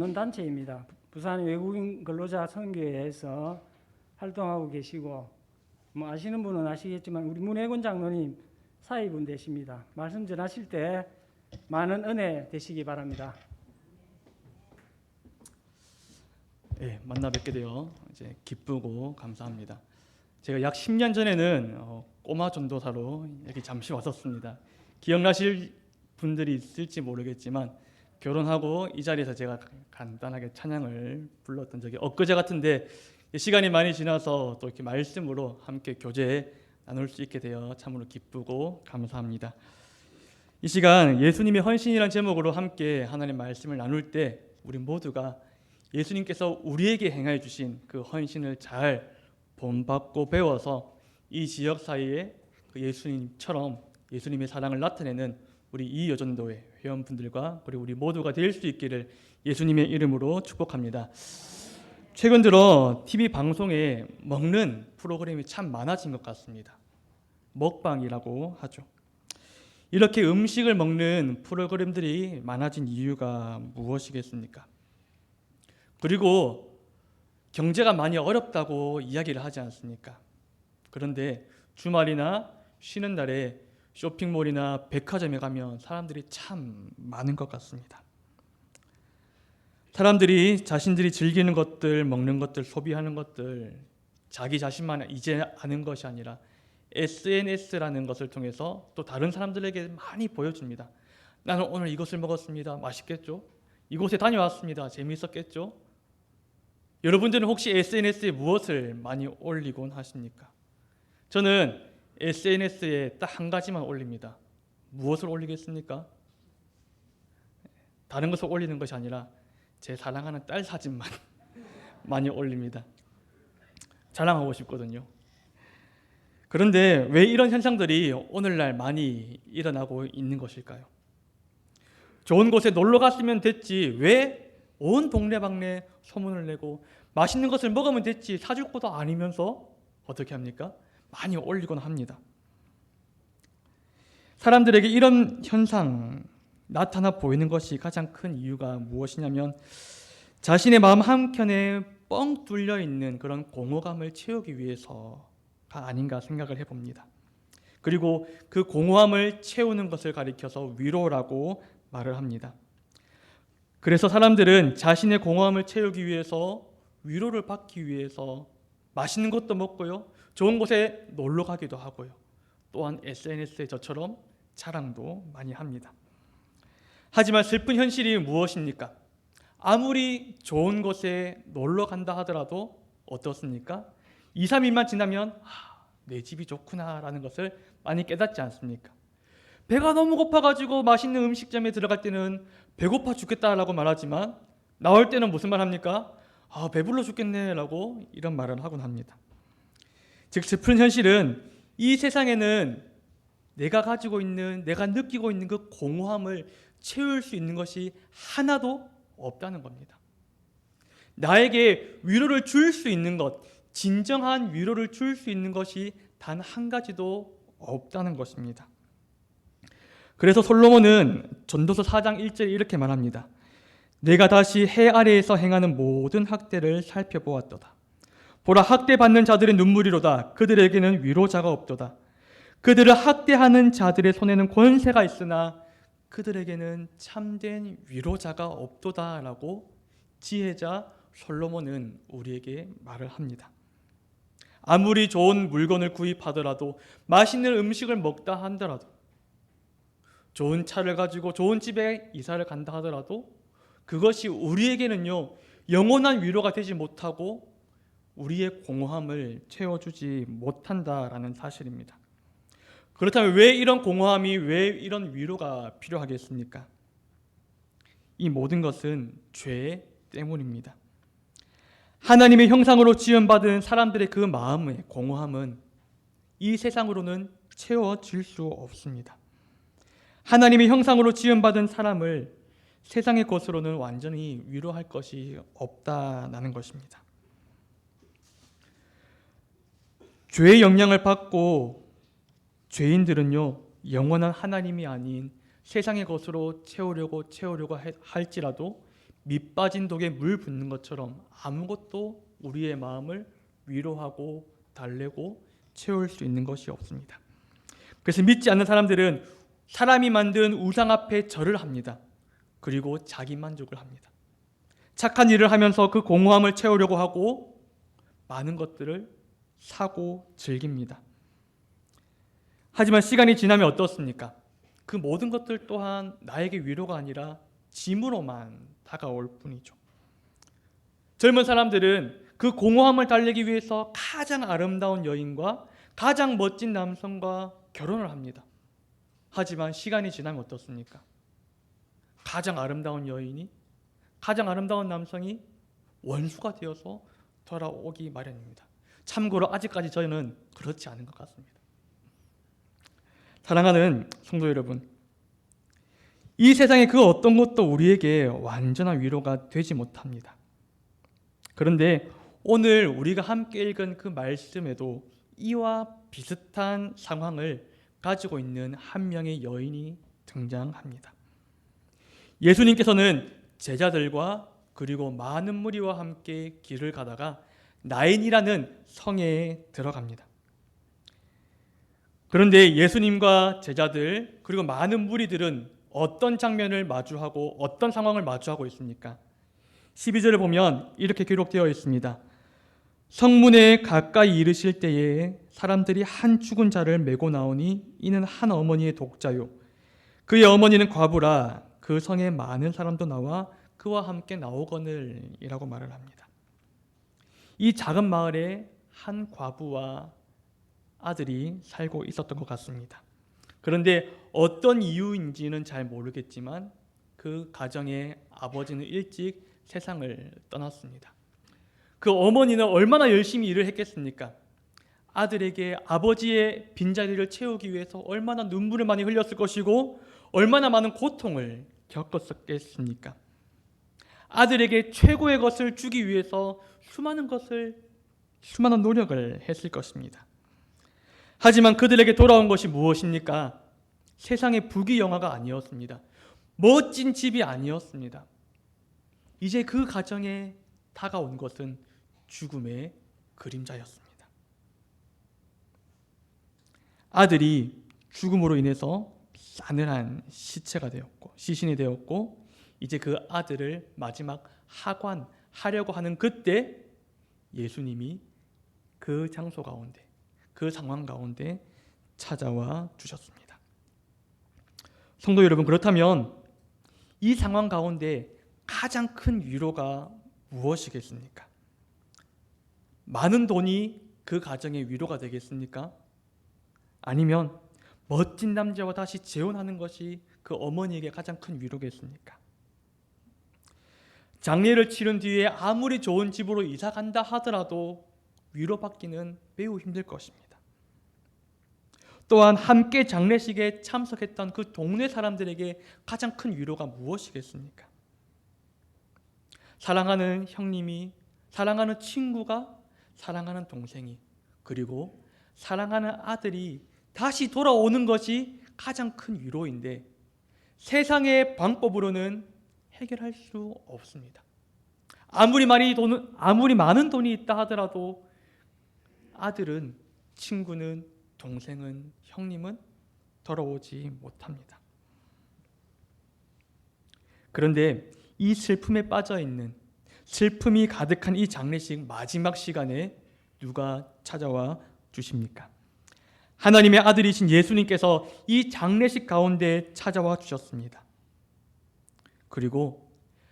단체입니다. 부산 외국인 근로자 선교회에서 활동하고 계시고, 아시는 분은 아시겠지만 우리 문혜곤 장로님 사위분 되십니다. 말씀 전하실 때 많은 은혜 되시기 바랍니다. 네, 만나 뵙게 되어 이제 기쁘고 감사합니다. 제가 약 10년 전에는 꼬마 전도사로 여기 잠시 왔었습니다. 기억나실 분들이 있을지 모르겠지만 결혼하고 이 자리에서 제가 간단하게 찬양을 불렀던 적이 엊그제 같은데, 시간이 많이 지나서 또 이렇게 말씀으로 함께 교제 나눌 수 있게 되어 참으로 기쁘고 감사합니다. 이 시간 예수님의 헌신이라는 제목으로 함께 하나님의 말씀을 나눌 때 우리 모두가 예수님께서 우리에게 행해 주신 그 헌신을 잘 본받고 배워서 이 지역 사이에 그 예수님처럼 예수님의 사랑을 나타내는 우리 이 여전도회 회원분들과 그리고 우리 모두가 될 수 있기를 예수님의 이름으로 축복합니다. 최근 들어 TV 방송에 먹는 프로그램이 참 많아진 것 같습니다. 먹방이라고 하죠. 이렇게 음식을 먹는 프로그램들이 많아진 이유가 무엇이겠습니까? 그리고 경제가 많이 어렵다고 이야기를 하지 않습니까? 그런데 주말이나 쉬는 날에 쇼핑몰이나 백화점에 가면 사람들이 참 많은 것 같습니다. 사람들이 자신들이 즐기는 것들, 먹는 것들, 소비하는 것들, 자기 자신만 이제 아는 것이 아니라 SNS라는 것을 통해서 또 다른 사람들에게 많이 보여줍니다. 나는 오늘 이것을 먹었습니다. 맛있겠죠? 이곳에 다녀왔습니다. 재미있었겠죠? 여러분들은 혹시 SNS에 무엇을 많이 올리곤 하십니까? 저는 SNS에 딱 한 가지만 올립니다. 무엇을 올리겠습니까? 다른 것을 올리는 것이 아니라 제 사랑하는 딸 사진만 많이 올립니다. 자랑하고 싶거든요. 그런데 왜 이런 현상들이 오늘날 많이 일어나고 있는 것일까요? 좋은 곳에 놀러 갔으면 됐지 왜 온 동네방네 소문을 내고 맛있는 것을 먹으면 됐지 사줄 것도 아니면서 어떻게 합니까? 많이 올리곤 합니다. 사람들에게 이런 현상 나타나 보이는 것이 가장 큰 이유가 무엇이냐면 자신의 마음 한켠에 뻥 뚫려 있는 그런 공허감을 채우기 위해서가 아닌가 생각을 해봅니다. 그리고 그 공허함을 채우는 것을 가리켜서 위로라고 말을 합니다. 그래서 사람들은 자신의 공허함을 채우기 위해서, 위로를 받기 위해서 맛있는 것도 먹고요, 좋은 곳에 놀러 가기도 하고요, 또한 SNS에 저처럼 자랑도 많이 합니다. 하지만 슬픈 현실이 무엇입니까? 아무리 좋은 곳에 놀러 간다 하더라도 어떻습니까? 2, 3일만 지나면 내 집이 좋구나라는 것을 많이 깨닫지 않습니까? 배가 너무 고파가지고 맛있는 음식점에 들어갈 때는 배고파 죽겠다라고 말하지만 나올 때는 무슨 말 합니까? 배불러 죽겠네 라고 이런 말을 하곤 합니다. 즉 슬픈 현실은 이 세상에는 내가 가지고 있는, 내가 느끼고 있는 그 공허함을 채울 수 있는 것이 하나도 없다는 겁니다. 나에게 위로를 줄 수 있는 것, 진정한 위로를 줄 수 있는 것이 단 한 가지도 없다는 것입니다. 그래서 솔로몬은 전도서 4장 1절에 이렇게 말합니다. 내가 다시 해 아래에서 행하는 모든 학대를 살펴보았도다. 보라, 학대받는 자들의 눈물이로다. 그들에게는 위로자가 없도다. 그들을 학대하는 자들의 손에는 권세가 있으나 그들에게는 참된 위로자가 없도다 라고 지혜자 솔로몬은 우리에게 말을 합니다. 아무리 좋은 물건을 구입하더라도, 맛있는 음식을 먹다 하더라도, 좋은 차를 가지고 좋은 집에 이사를 간다 하더라도 그것이 우리에게는요 영원한 위로가 되지 못하고 우리의 공허함을 채워주지 못한다라는 사실입니다. 그렇다면 왜 이런 공허함이, 왜 이런 위로가 필요하겠습니까? 이 모든 것은 죄 때문입니다. 하나님의 형상으로 지음받은 사람들의 그 마음의 공허함은 이 세상으로는 채워질 수 없습니다. 하나님의 형상으로 지음받은 사람을 세상의 것으로는 완전히 위로할 것이 없다는 것입니다. 죄의 영향을 받고 죄인들은요 영원한 하나님이 아닌 세상의 것으로 채우려고 할지라도 밑 빠진 독에 물 붓는 것처럼 아무것도 우리의 마음을 위로하고 달래고 채울 수 있는 것이 없습니다. 그래서 믿지 않는 사람들은 사람이 만든 우상 앞에 절을 합니다. 그리고 자기 만족을 합니다. 착한 일을 하면서 그 공허함을 채우려고 하고 많은 것들을 사고 즐깁니다. 하지만 시간이 지나면 어떻습니까? 그 모든 것들 또한 나에게 위로가 아니라 짐으로만 다가올 뿐이죠. 젊은 사람들은 그 공허함을 달래기 위해서 가장 아름다운 여인과 가장 멋진 남성과 결혼을 합니다. 하지만 시간이 지나면 어떻습니까? 가장 아름다운 여인이, 가장 아름다운 남성이 원수가 되어서 돌아오기 마련입니다. 참고로 아직까지 저희는 그렇지 않은 것 같습니다. 사랑하는 성도 여러분, 이 세상의 그 어떤 것도 우리에게 완전한 위로가 되지 못합니다. 그런데 오늘 우리가 함께 읽은 그 말씀에도 이와 비슷한 상황을 가지고 있는 한 명의 여인이 등장합니다. 예수님께서는 제자들과 그리고 많은 무리와 함께 길을 가다가 나인이라는 성에 들어갑니다. 그런데 예수님과 제자들 그리고 많은 무리들은 어떤 장면을 마주하고 어떤 상황을 마주하고 있습니까? 12절을 보면 이렇게 기록되어 있습니다. 성문에 가까이 이르실 때에 사람들이 한 죽은 자를 메고 나오니 이는 한 어머니의 독자요 그의 어머니는 과부라 그 성에 많은 사람도 나와 그와 함께 나오거늘 이라고 말을 합니다. 이 작은 마을에 한 과부와 아들이 살고 있었던 것 같습니다. 그런데 어떤 이유인지는 잘 모르겠지만 그 가정의 아버지는 일찍 세상을 떠났습니다. 그 어머니는 얼마나 열심히 일을 했겠습니까? 아들에게 아버지의 빈자리를 채우기 위해서 얼마나 눈물을 많이 흘렸을 것이고 얼마나 많은 고통을 겪었겠습니까? 아들에게 최고의 것을 주기 위해서 수많은 노력을 했을 것입니다. 하지만 그들에게 돌아온 것이 무엇입니까? 세상의 부귀영화가 아니었습니다. 멋진 집이 아니었습니다. 이제 그 가정에 다가온 것은 죽음의 그림자였습니다. 아들이 죽음으로 인해서 싸늘한 시신이 되었고 이제 그 아들을 마지막 하관하려고 하는 그때 예수님이 그 장소 가운데 그 상황 가운데 찾아와 주셨습니다. 성도 여러분, 그렇다면 이 상황 가운데 가장 큰 위로가 무엇이겠습니까? 많은 돈이 그 가정의 위로가 되겠습니까? 아니면 멋진 남자와 다시 재혼하는 것이 그 어머니에게 가장 큰 위로겠습니까? 장례를 치른 뒤에 아무리 좋은 집으로 이사 간다 하더라도 위로받기는 매우 힘들 것입니다. 또한 함께 장례식에 참석했던 그 동네 사람들에게 가장 큰 위로가 무엇이겠습니까? 사랑하는 형님이, 사랑하는 친구가, 사랑하는 동생이, 그리고 사랑하는 아들이 다시 돌아오는 것이 가장 큰 위로인데 세상의 방법으로는 해결할 수 없습니다. 아무리 많은 돈이 있다 하더라도 아들은, 친구는, 동생은, 형님은 돌아오지 못합니다. 그런데 이 슬픔에 빠져있는, 슬픔이 가득한 이 장례식 마지막 시간에 누가 찾아와 주십니까? 하나님의 아들이신 예수님께서 이 장례식 가운데 찾아와 주셨습니다. 그리고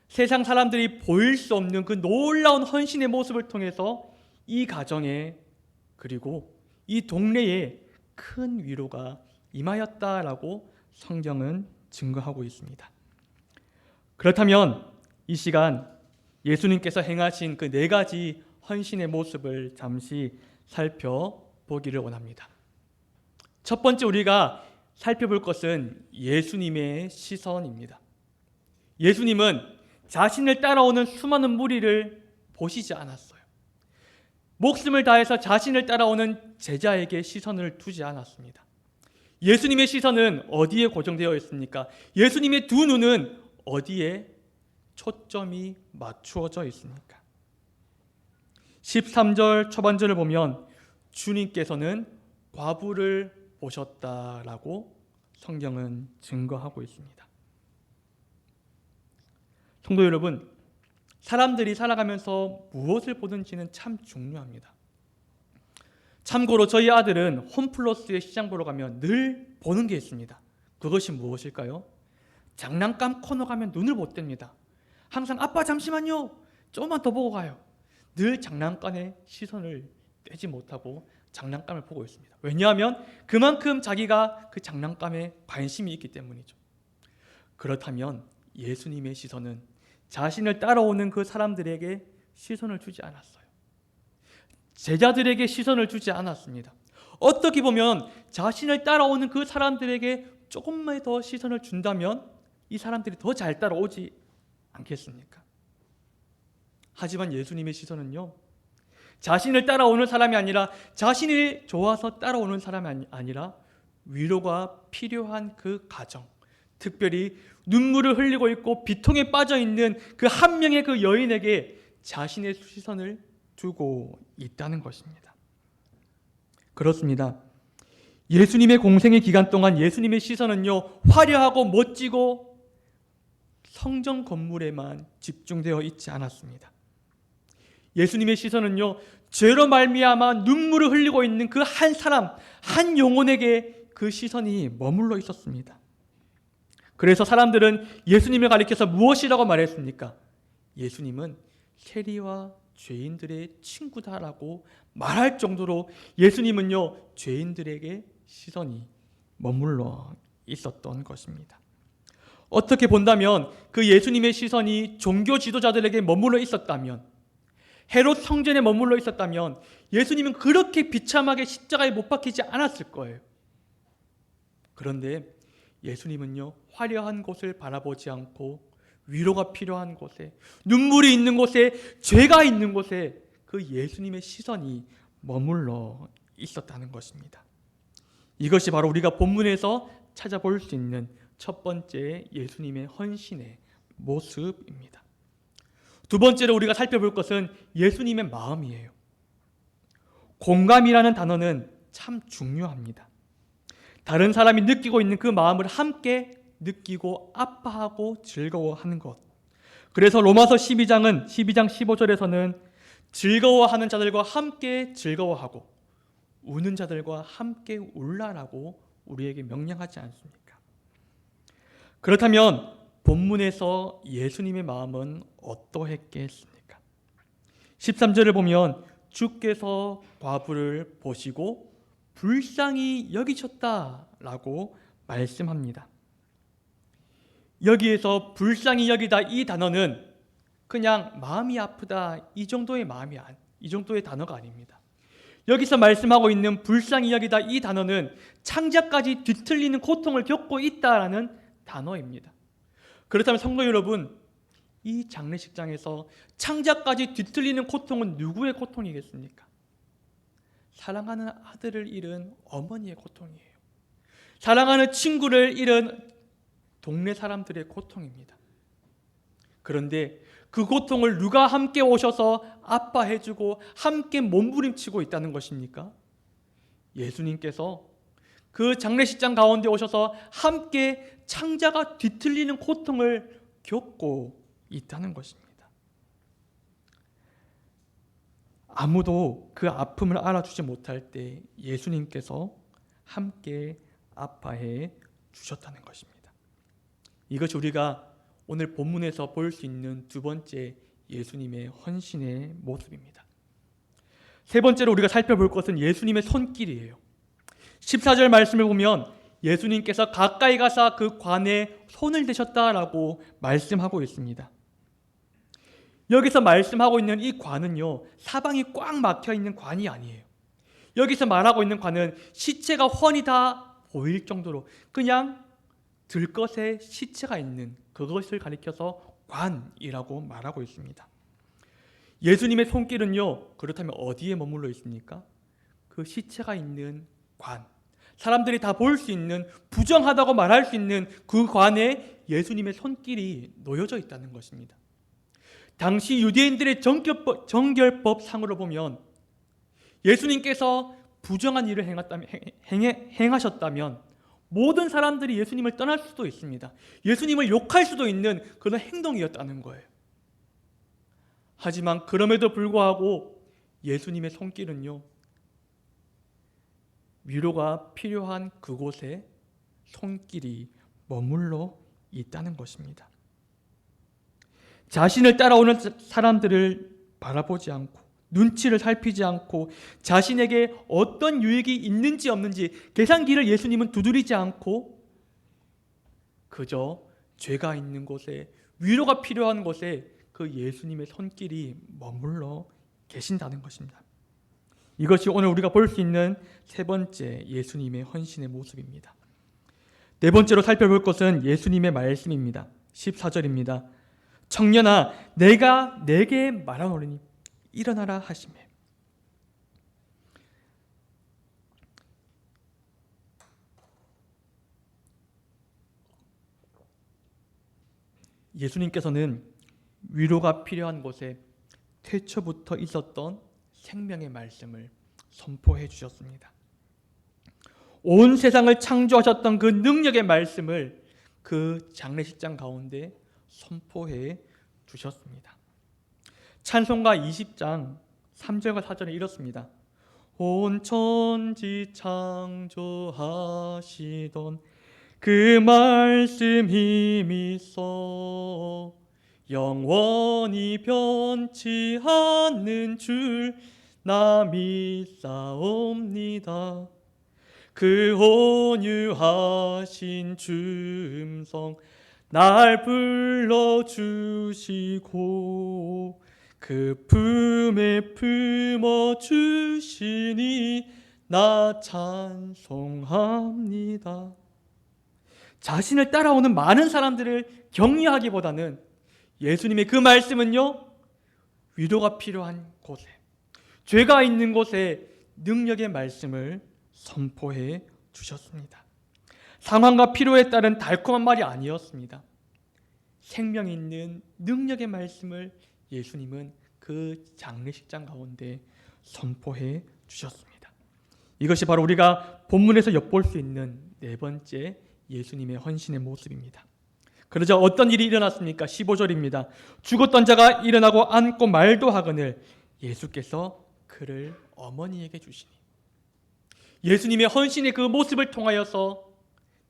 세상 사람들이 보일 수 없는 그 놀라운 헌신의 모습을 통해서 이 가정에 그리고 이 동네에 큰 위로가 임하였다라고 성경은 증거하고 있습니다. 그렇다면 이 시간 예수님께서 행하신 그 4가지 헌신의 모습을 잠시 살펴보기를 원합니다. 첫 번째 우리가 살펴볼 것은 예수님의 시선입니다. 예수님은 자신을 따라오는 수많은 무리를 보시지 않았어요. 목숨을 다해서 자신을 따라오는 제자에게 시선을 두지 않았습니다. 예수님의 시선은 어디에 고정되어 있습니까? 예수님의 두 눈은 어디에 초점이 맞추어져 있으니까. 13절 초반절을 보면 주님께서는 과부를 보셨다라고 성경은 증거하고 있습니다. 성도 여러분, 사람들이 살아가면서 무엇을 보든지는 참 중요합니다. 참고로 저희 아들은 홈플러스의 시장 보러 가면 늘 보는 게 있습니다. 그것이 무엇일까요? 장난감 코너 가면 눈을 못 뗍니다. 항상 아빠 잠시만요, 조금만 더 보고 가요. 늘 장난감에 시선을 떼지 못하고 장난감을 보고 있습니다. 왜냐하면 그만큼 자기가 그 장난감에 관심이 있기 때문이죠. 그렇다면 예수님의 시선은 자신을 따라오는 그 사람들에게 시선을 주지 않았어요. 제자들에게 시선을 주지 않았습니다. 어떻게 보면 자신을 따라오는 그 사람들에게 조금만 더 시선을 준다면 이 사람들이 더 잘 따라오지 않겠습니까? 하지만 예수님의 시선은요, 자신을 따라오는 사람이 아니라 자신이 좋아서 따라오는 사람이 아니라 위로가 필요한 그 가정, 특별히 눈물을 흘리고 있고 비통에 빠져 있는 그 한 명의 그 여인에게 자신의 시선을 두고 있다는 것입니다. 그렇습니다. 예수님의 공생의 기간 동안 예수님의 시선은요, 화려하고 멋지고 성전 건물에만 집중되어 있지 않았습니다. 예수님의 시선은요, 죄로 말미암아 눈물을 흘리고 있는 그 한 사람, 한 영혼에게 그 시선이 머물러 있었습니다. 그래서 사람들은 예수님을 가리켜서 무엇이라고 말했습니까? 예수님은 세리와 죄인들의 친구다라고 말할 정도로 예수님은요, 죄인들에게 시선이 머물러 있었던 것입니다. 어떻게 본다면 그 예수님의 시선이 종교 지도자들에게 머물러 있었다면, 헤롯 성전에 머물러 있었다면 예수님은 그렇게 비참하게 십자가에 못 박히지 않았을 거예요. 그런데 예수님은요, 화려한 곳을 바라보지 않고 위로가 필요한 곳에, 눈물이 있는 곳에, 죄가 있는 곳에 그 예수님의 시선이 머물러 있었다는 것입니다. 이것이 바로 우리가 본문에서 찾아볼 수 있는 첫 번째 예수님의 헌신의 모습입니다. 두 번째로 우리가 살펴볼 것은 예수님의 마음이에요. 공감이라는 단어는 참 중요합니다. 다른 사람이 느끼고 있는 그 마음을 함께 느끼고 아파하고 즐거워하는 것. 그래서 로마서 12장 15절에서는 즐거워하는 자들과 함께 즐거워하고 우는 자들과 함께 울라라고 우리에게 명령하지 않습니까? 그렇다면 본문에서 예수님의 마음은 어떠했겠습니까? 13절을 보면 주께서 과부를 보시고 불쌍히 여기셨다라고 말씀합니다. 여기에서 불쌍히 여기다 이 단어는 그냥 마음이 아프다 이 정도의 단어가 아닙니다. 여기서 말씀하고 있는 불쌍히 여기다 이 단어는 창자까지 뒤틀리는 고통을 겪고 있다라는 단어입니다. 그렇다면 성도 여러분, 이 장례식장에서 창자까지 뒤틀리는 고통은 누구의 고통이겠습니까? 사랑하는 아들을 잃은 어머니의 고통이에요. 사랑하는 친구를 잃은 동네 사람들의 고통입니다. 그런데 그 고통을 누가 함께 오셔서 아파해주고 함께 몸부림치고 있다는 것입니까? 예수님께서 그 장례식장 가운데 오셔서 함께 창자가 뒤틀리는 고통을 겪고 있다는 것입니다. 아무도 그 아픔을 알아주지 못할 때 예수님께서 함께 아파해 주셨다는 것입니다. 이것이 우리가 오늘 본문에서 볼 수 있는 두 번째 예수님의 헌신의 모습입니다. 세 번째로 우리가 살펴볼 것은 예수님의 손길이에요. 14절 말씀을 보면 예수님께서 가까이 가서 그 관에 손을 대셨다라고 말씀하고 있습니다. 여기서 말씀하고 있는 이 관은요, 사방이 꽉 막혀 있는 관이 아니에요. 여기서 말하고 있는 관은 시체가 훤히 다 보일 정도로 그냥 들것에 시체가 있는 그것을 가리켜서 관이라고 말하고 있습니다. 예수님의 손길은요, 그렇다면 어디에 머물러 있습니까? 그 시체가 있는 관, 사람들이 다 볼 수 있는 부정하다고 말할 수 있는 그 관에 예수님의 손길이 놓여져 있다는 것입니다. 당시 유대인들의 정결법상으로 보면 예수님께서 부정한 일을 행하셨다면 모든 사람들이 예수님을 떠날 수도 있습니다. 예수님을 욕할 수도 있는 그런 행동이었다는 거예요. 하지만 그럼에도 불구하고 예수님의 손길은요, 위로가 필요한 그곳에 손길이 머물러 있다는 것입니다. 자신을 따라오는 사람들을 바라보지 않고 눈치를 살피지 않고 자신에게 어떤 유익이 있는지 없는지 계산기를 예수님은 두드리지 않고 그저 죄가 있는 곳에, 위로가 필요한 곳에 그 예수님의 손길이 머물러 계신다는 것입니다. 이것이 오늘 우리가 볼 수 있는 세 번째 예수님의 헌신의 모습입니다. 네 번째로 살펴볼 것은 예수님의 말씀입니다. 14절입니다. 청년아, 내가 내게 말하노니 일어나라 하시매. 예수님께서는 위로가 필요한 곳에 태초부터 있었던 생명의 말씀을 선포해 주셨습니다. 온 세상을 창조하셨던 그 능력의 말씀을 그 장례식장 가운데 선포해 주셨습니다. 찬송가 20장 3절과 4절에 이렇습니다. 온 천지 창조하시던 그 말씀 힘 있어 영원히 변치 않는 줄 나 믿사옵니다. 그 온유하신 주음성 날 불러주시고 그 품에 품어주시니 나 찬송합니다. 자신을 따라오는 많은 사람들을 격려하기보다는 예수님의 그 말씀은요, 위로가 필요한 곳에, 죄가 있는 곳에 능력의 말씀을 선포해 주셨습니다. 상황과 필요에 따른 달콤한 말이 아니었습니다. 생명 있는 능력의 말씀을 예수님은 그 장례식장 가운데 선포해 주셨습니다. 이것이 바로 우리가 본문에서 엿볼 수 있는 네 번째 예수님의 헌신의 모습입니다. 그러자 어떤 일이 일어났습니까? 15절입니다. 죽었던 자가 일어나고 앉고 말도 하거늘 예수께서 그를 어머니에게 주시니. 예수님의 헌신의 그 모습을 통하여서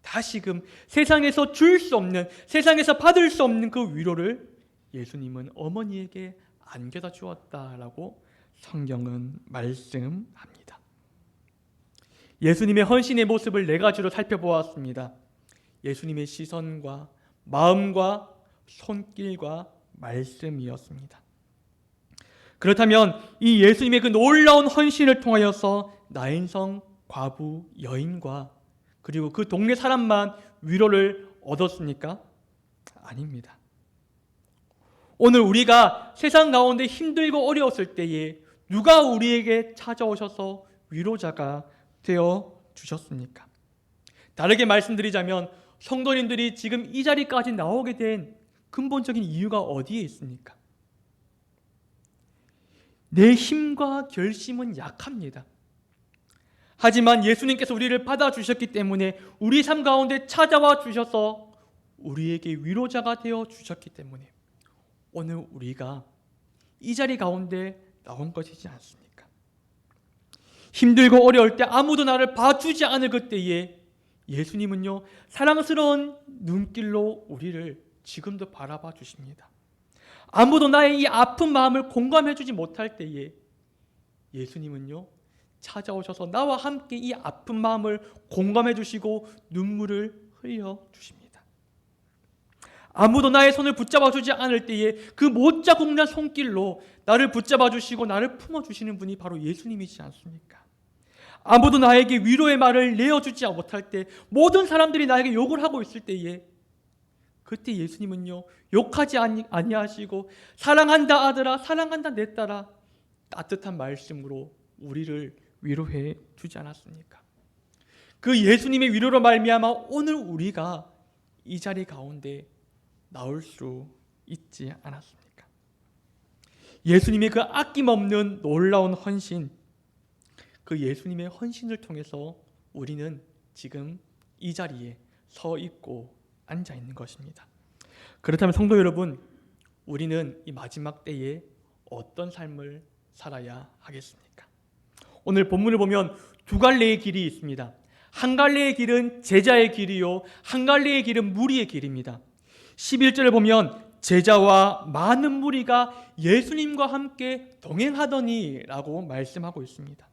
다시금 세상에서 줄 수 없는, 세상에서 받을 수 없는 그 위로를 예수님은 어머니에게 안겨다 주었다라고 성경은 말씀합니다. 예수님의 헌신의 모습을 네 가지로 살펴보았습니다. 예수님의 시선과 마음과 손길과 말씀이었습니다. 그렇다면 이 예수님의 그 놀라운 헌신을 통하여서 나인성 과부 여인과 그리고 그 동네 사람만 위로를 얻었습니까? 아닙니다. 오늘 우리가 세상 가운데 힘들고 어려웠을 때에 누가 우리에게 찾아오셔서 위로자가 되어 주셨습니까? 다르게 말씀드리자면 성도님들이 지금 이 자리까지 나오게 된 근본적인 이유가 어디에 있습니까? 내 힘과 결심은 약합니다. 하지만 예수님께서 우리를 받아주셨기 때문에 우리 삶 가운데 찾아와 주셔서 우리에게 위로자가 되어 주셨기 때문에 오늘 우리가 이 자리 가운데 나온 것이지 않습니까? 힘들고 어려울 때 아무도 나를 봐주지 않을 그때에 예수님은요, 사랑스러운 눈길로 우리를 지금도 바라봐 주십니다. 아무도 나의 이 아픈 마음을 공감해 주지 못할 때에 예수님은요, 찾아오셔서 나와 함께 이 아픈 마음을 공감해 주시고 눈물을 흘려 주십니다. 아무도 나의 손을 붙잡아 주지 않을 때에 그 못자국난 손길로 나를 붙잡아 주시고 나를 품어 주시는 분이 바로 예수님이지 않습니까? 아무도 나에게 위로의 말을 내어주지 못할 때, 모든 사람들이 나에게 욕을 하고 있을 때에 그때 예수님은요, 욕하지 아니하시고 사랑한다 아들아, 사랑한다 내 딸아, 따뜻한 말씀으로 우리를 위로해 주지 않았습니까? 그 예수님의 위로로 말미암아 오늘 우리가 이 자리 가운데 나올 수 있지 않았습니까? 예수님의 그 아낌없는 놀라운 헌신, 그 예수님의 헌신을 통해서 우리는 지금 이 자리에 서 있고 앉아 있는 것입니다. 그렇다면 성도 여러분, 우리는 이 마지막 때에 어떤 삶을 살아야 하겠습니까? 오늘 본문을 보면 두 갈래의 길이 있습니다. 한 갈래의 길은 제자의 길이요, 한 갈래의 길은 무리의 길입니다. 11절을 보면 제자와 많은 무리가 예수님과 함께 동행하더니 라고 말씀하고 있습니다.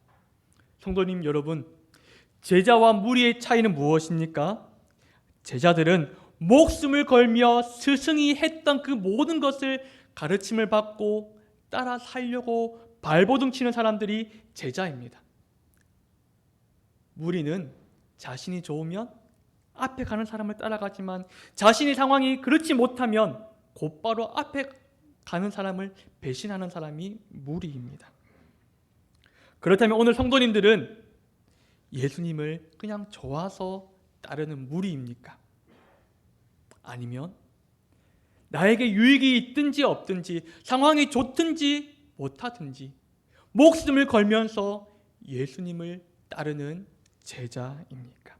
성도님 여러분, 제자와 무리의 차이는 무엇입니까? 제자들은 목숨을 걸며 스승이 했던 그 모든 것을 가르침을 받고 따라 살려고 발버둥 치는 사람들이 제자입니다. 무리는 자신이 좋으면 앞에 가는 사람을 따라가지만 자신의 상황이 그렇지 못하면 곧바로 앞에 가는 사람을 배신하는 사람이 무리입니다. 그렇다면 오늘 성도님들은 예수님을 그냥 좋아서 따르는 무리입니까? 아니면 나에게 유익이 있든지 없든지, 상황이 좋든지 못하든지 목숨을 걸면서 예수님을 따르는 제자입니까?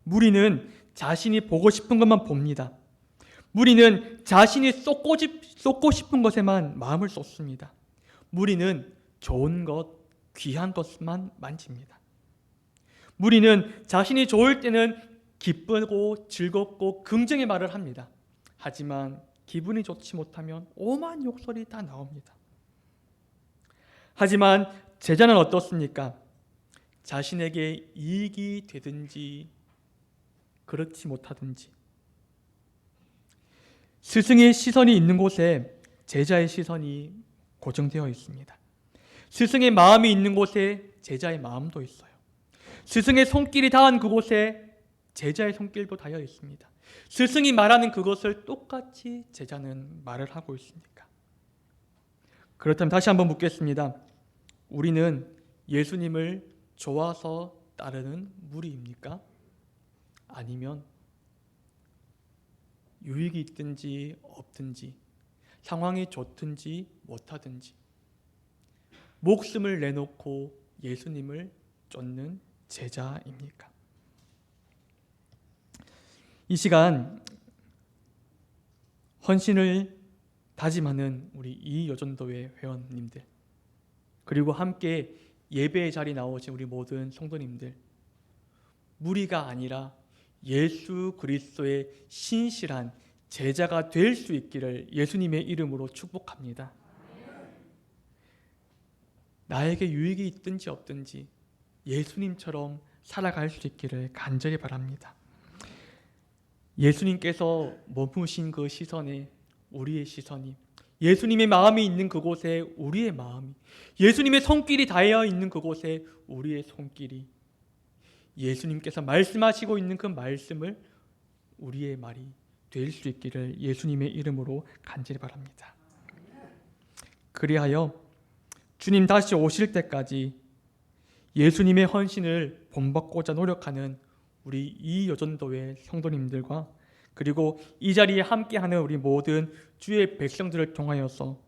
무리는 자신이 보고 싶은 것만 봅니다. 무리는 자신이 쏟고 싶은 것에만 마음을 쏟습니다. 무리는 좋은 것, 귀한 것만 만집니다. 무리는 자신이 좋을 때는 기쁘고 즐겁고 긍정의 말을 합니다. 하지만 기분이 좋지 못하면 오만 욕설이 다 나옵니다. 하지만 제자는 어떻습니까? 자신에게 이익이 되든지 그렇지 못하든지 스승의 시선이 있는 곳에 제자의 시선이 고정되어 있습니다. 스승의 마음이 있는 곳에 제자의 마음도 있어요. 스승의 손길이 닿은 그곳에 제자의 손길도 닿아 있습니다. 스승이 말하는 그것을 똑같이 제자는 말을 하고 있습니까? 그렇다면 다시 한번 묻겠습니다. 우리는 예수님을 좋아서 따르는 무리입니까? 아니면 유익이 있든지 없든지, 상황이 좋든지 못하든지 목숨을 내놓고 예수님을 쫓는 제자입니까? 이 시간 헌신을 다짐하는 우리 이여전도회 회원님들, 그리고 함께 예배의 자리에 나오신 우리 모든 성도님들, 무리가 아니라 예수 그리스도의 신실한 제자가 될 수 있기를 예수님의 이름으로 축복합니다. 나에게 유익이 있든지 없든지 예수님처럼 살아갈 수 있기를 간절히 바랍니다. 예수님께서 머무신 그 시선에 우리의 시선이, 예수님의 마음이 있는 그곳에 우리의 마음이, 예수님의 손길이 닿아 있는 그곳에 우리의 손길이, 예수님께서 말씀하시고 있는 그 말씀을 우리의 말이 될 수 있기를 예수님의 이름으로 간절히 바랍니다. 그리하여 주님 다시 오실 때까지 예수님의 헌신을 본받고자 노력하는 우리 이여전도회 성도님들과 그리고 이 자리에 함께하는 우리 모든 주의 백성들을 통하여서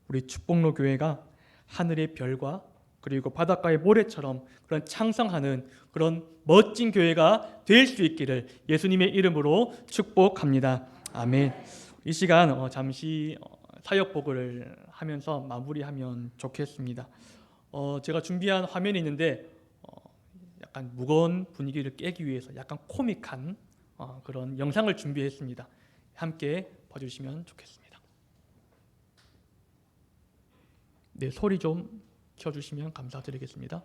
우리 축복로 교회가 하늘의 별과 그리고 바닷가의 모래처럼 그런 창성하는 그런 멋진 교회가 될 수 있기를 예수님의 이름으로 축복합니다. 아멘. 이 시간 잠시 사역복을 하면서 마무리하면 좋겠습니다. 제가 준비한 화면이 있는데 약간 무거운 분위기를 깨기 위해서 약간 코믹한 그런 영상을 준비했습니다. 함께 봐주시면 좋겠습니다. 네, 소리 좀 켜주시면 감사드리겠습니다.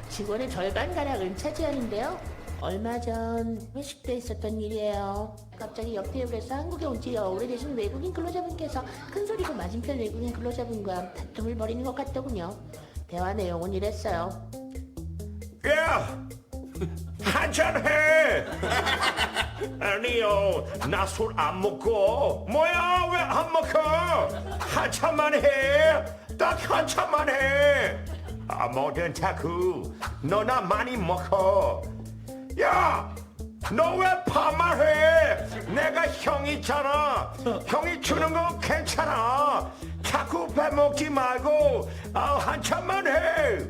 직원의 절반가량을 차지하는데요. 얼마 전 회식 때 있었던 일이에요. 갑자기 옆 테이블에서 한국에 온 지 오래되신 외국인 근로자분께서 큰소리로 맞은편 외국인 근로자분과 다툼을 벌이는 것 같더군요. 대화 내용은 이랬어요. 야! 한잔해! 아니요, 나 술 안 먹고. 뭐야, 왜 안 먹어? 한참만 해! 딱 한참만 해! 뭐든 자꾸 너나 많이 먹어. 야! 너 왜 반말해? 내가 형이잖아. 형이 주는 거 괜찮아. 자꾸 빼먹지 말고 한참만 해.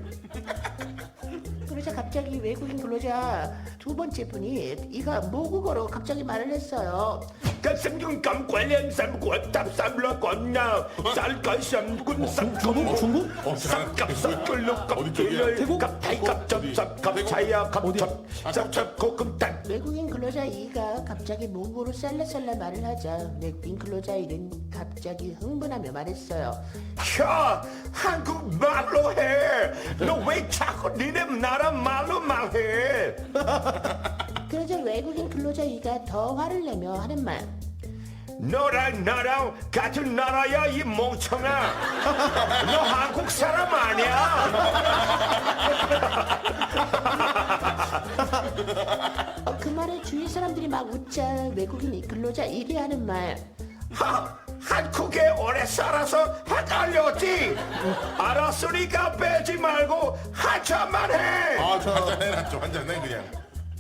그러자 갑자기 외국인 근로자 두 번째 분이 이가 모국어로 갑자기 말을 했어요. 가슴균감 관련 삼권 답삼러 권나 쌀가 삼군 삼중 쌈값 쌀끌로 껍질을 갑타이 갑접삽 갑차야 갑첩 쌉첩 고금탄. 외국인 근로자 이가 갑자기 모국어로 쌀라쌀라 말을 하자 외국인 근로자 일은 갑자기 흥분하며 말했어요. 야, 한국말로 해. 너 왜 자꾸 니네 나라 말로 말해? 그러자 외국인 근로자 이가 더 화를 내며 하는 말. 너랑 나랑 같은 나라야 이 멍청아. 너 한국 사람 아니야? 그 말에 주위 사람들이 막 웃자 외국인 근로자 일이 하는 말. 한국에 오래 살아서 헷갈렸지. 알았으니까 빼지 말고 한참만 해. 저 해놨죠. 한잔 해 그냥.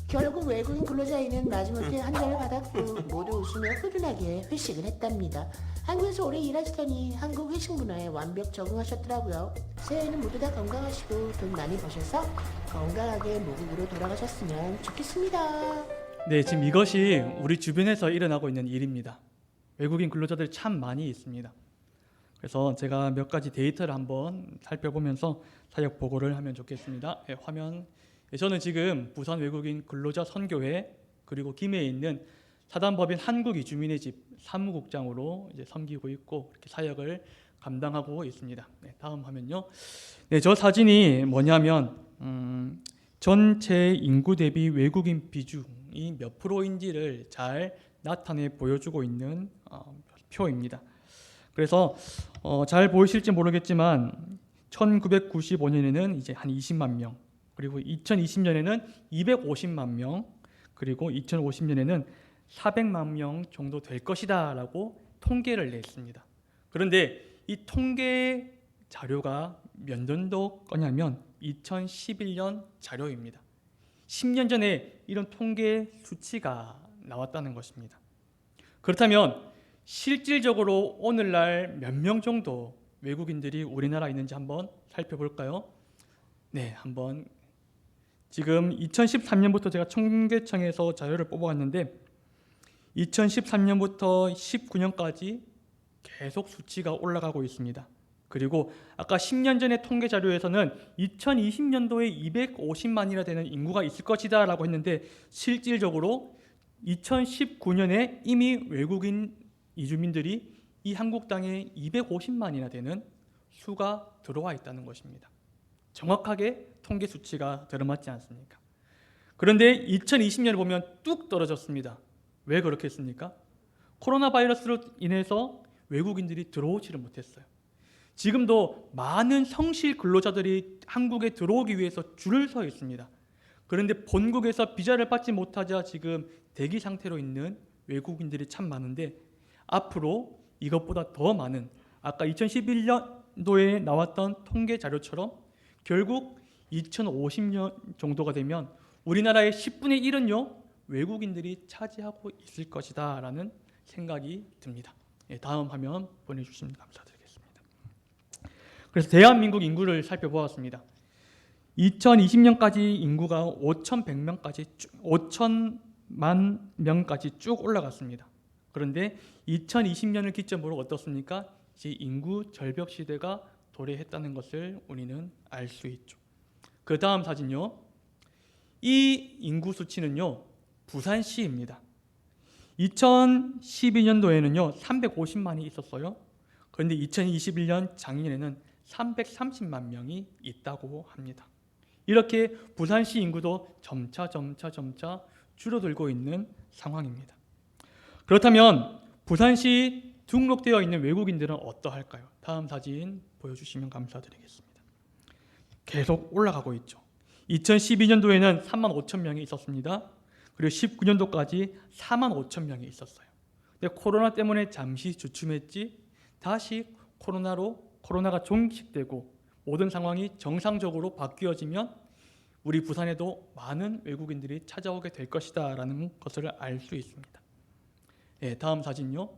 결국 외국인 근로자인은 마지못해 한 잔을 받았고 모두 웃으며 흐른하게 회식을 했답니다. 한국에서 오래 일하시더니 한국 회식 문화에 완벽 적응하셨더라고요. 새해에는 모두 다 건강하시고 돈 많이 버셔서 건강하게 모국으로 돌아가셨으면 좋겠습니다. 네, 지금 이것이 우리 주변에서 일어나고 있는 일입니다. 외국인 근로자들 참 많이 있습니다. 그래서 제가 몇 가지 데이터를 한번 살펴보면서 사역 보고를 하면 좋겠습니다. 네, 화면. 저는 지금 부산 외국인 근로자 선교회 그리고 김해에 있는 사단법인 한국 이주민의 집 사무국장으로 이제 섬기고 있고 이렇게 사역을 감당하고 있습니다. 네, 다음 화면요. 네, 저 사진이 뭐냐면 전체 인구 대비 외국인 비중이 몇 프로인지를 잘 나타내 보여주고 있는 표입니다. 그래서 잘 보이실지 모르겠지만 1995년에는 이제 한 20만 명, 그리고 2020년에는 250만 명, 그리고 2050년에는 400만 명 정도 될 것이다라고 통계를 냈습니다. 그런데 이 통계 자료가 몇 년도 거냐면 2011년 자료입니다. 10년 전에 이런 통계 수치가 나왔다는 것입니다. 그렇다면 실질적으로 오늘날 몇 명 정도 외국인들이 우리나라에 있는지 한번 살펴볼까요? 네, 한번 지금 2013년부터 제가 통계청에서 자료를 뽑아왔는데 2013년부터 19년까지 계속 수치가 올라가고 있습니다. 그리고 아까 10년 전의 통계 자료에서는 2020년도에 250만이나 되는 인구가 있을 것이다 라고 했는데 실질적으로 2019년에 이미 외국인 이주민들이 이 한국 땅에 250만이나 되는 수가 들어와 있다는 것입니다. 정확하게 통계 수치가 들어맞지 않습니까? 그런데 2020년을 보면 뚝 떨어졌습니다. 왜 그렇겠습니까? 코로나 바이러스로 인해서 외국인들이 들어오지를 못했어요. 지금도 많은 성실 근로자들이 한국에 들어오기 위해서 줄을 서 있습니다. 그런데 본국에서 비자를 받지 못하자 지금 대기 상태로 있는 외국인들이 참 많은데 앞으로 이것보다 더 많은 아까 2011년도에 나왔던 통계 자료처럼 결국 2050년 정도가 되면 우리나라의 10분의 1은요 외국인들이 차지하고 있을 것이다 라는 생각이 듭니다. 다음 화면 보내주시면 감사드리겠습니다. 그래서 대한민국 인구를 살펴보았습니다. 2020년까지 인구가 5천만 명까지 쭉 올라갔습니다. 그런데 2020년을 기점으로 어떻습니까? 이제 인구 절벽 시대가 도래했다는 것을 우리는 알 수 있죠. 그 다음 사진요. 이 인구 수치는요. 부산시입니다. 2012년도에는요. 350만이 있었어요. 그런데 2021년 작년에는 330만 명이 있다고 합니다. 이렇게 부산시 인구도 점차 줄어들고 있는 상황입니다. 그렇다면 부산시 등록되어 있는 외국인들은 어떠할까요? 다음 사진 보여주시면 감사드리겠습니다. 계속 올라가고 있죠. 2012년도에는 3만 5천 명이 있었습니다. 그리고 19년도까지 4만 5천 명이 있었어요. 근데 코로나 때문에 잠시 주춤했지 다시 코로나가 종식되고 모든 상황이 정상적으로 바뀌어지면 우리 부산에도 많은 외국인들이 찾아오게 될 것이다라는 것을 알 수 있습니다. 예, 다음 사진요.